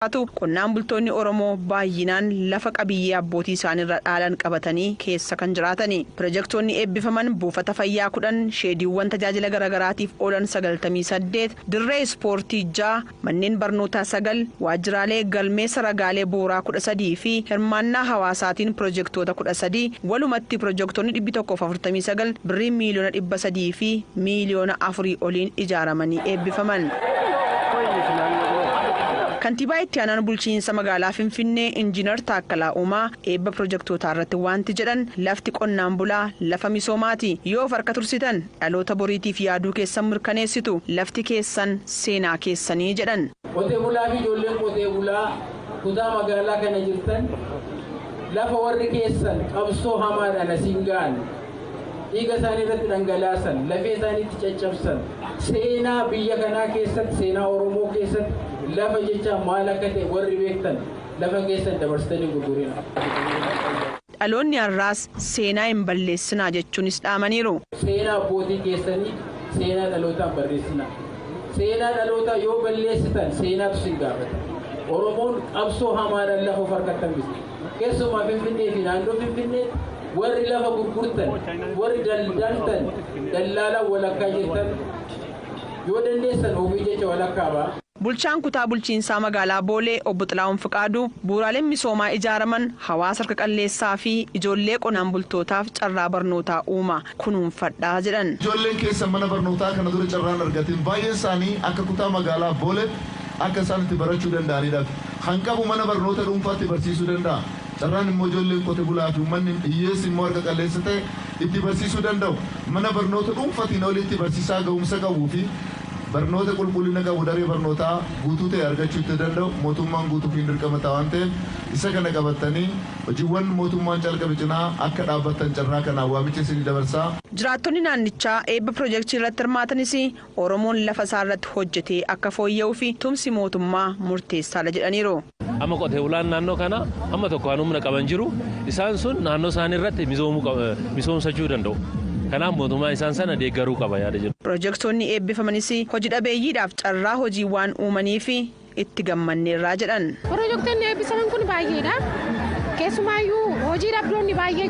qonnaan bultoonni Oromoo baay'inaan lafa qabiyyee abbootii isaaniirra dhaalan qabatanii keessa kan jiraatani. Pirojektoonni eebbifaman buufata fayyaa 10, sheediiwwan tajaajila garagaraatiif oolan 98, dirree ispoortii 6, manneen barnootaa 9, waajjiraalee galmeessa ragaalee bu'uuraa 13 fi hirmaannaa hawaasaatiin pirojektoota 13 walumatti pirojektoonni 149 birrii miiliyoona 300 fi miiliyoona 4 oliin ijaaramanii eebbifaman. Kantiibaa itti aanaan bulchiinsa magaalaa Finfinnee Injiinar Taakkalaa Uumaa eebba pirojektoota irratti wanti jedhan lafti qonnaan bulaa lafa misoomaati. Yoo harka tursitan dhaloota boriitiif yaaduu keessan mirkaneessitu lafti keessan seenaa keessanii jedhan. Qotee bulaa fi ijoolleen qotee bulaa kutaa magaalaa kana jirtan lafa warri keessan qabsoo hamaadhaan asiin ga'an dhiiga isaanii irratti dhangalaasan lafee isaaniitti caccabsan seenaa biyya kanaa keessatti seenaa Oromoo keessatti lafa jecha maal akka ta'e warri beektan lafa keessan dabarsitanii gurgurina. Dhaloonni har'aas seenaa hin balleessinaa jechuunis dhaamaniiru. Seenaa abbootii keessanii seenaa dhalootaan barreessina. Seenaa dhalootaa yoo balleessitan seenaatu sin gaafata. Oromoon qabsoo hamaadhaan lafa of harkatti hambiste. Keessumaa Finfinnee fi naannoo Finfinneetti warri lafa gurgurtan, warri daldaltan, dallaalaan walakkaa jirtan yoo dandeessan ofii jecha walakkaa ba'a. Bulchaan kutaa bulchiinsaa magaalaa Boolee obbo Xilaawun Fiqaaduu bu'uuraaleen misoomaa ijaaraman hawaasa harka qalleessaa fi ijoollee qonnaan bultootaaf carraa barnootaa uuma kunuunfadhaa jedhan. Ijoolleen keessa mana barnootaa kana dura carraan argatin baay'een isaanii akka kutaa magaalaa Boolee akka isaan itti barachuu danda'anidha. Hanqabu mana barnoota dhuunfaatti barsiisuu danda'a. Carraan immoo ijoolleen qotee bulaa fi uummanni hiyyeessi immoo harka qalleessa ta'e itti barsiisuu danda'u. Mana barnoota dhuunfaatiin olitti barsiisaa ga'umsa qabuu fi barnoota qulqullina qabu daree barnootaa guutuu ta'e argachuu itti danda'u mootummaan guutuu fi dirqama ta'a waan ta'eef isa kana qabatanii hojiiwwan mootummaan calqabe cinaa akka dhaabbattan carraa kanaan waamicha isinii dabarsaa. Jiraattonni naannichaa eebba pirojektii irratti hirmaatanis Oromoon lafa isaa irratti hojjetee akka fooyya'uu fi tumsi mootummaa murteessaadha jedhaniiru. Amma qotee bulaan naannoo kana amma tokko waan humna qaban jiru isaan sun naannoo isaanii irratti misoomsachuu danda'u. Kanaaf mootummaa isaan sana deeggaruu qaba yaada jiru. Pirojektoonni eebbifamanis hojii dhabeeyyiidhaaf carraa hojii waan uumaniif itti gammanneerraa jedhan. Pirojektoonni eebbifaman kun baay'eedha. Keessumaayyuu hojii dhabdoonni baay'ee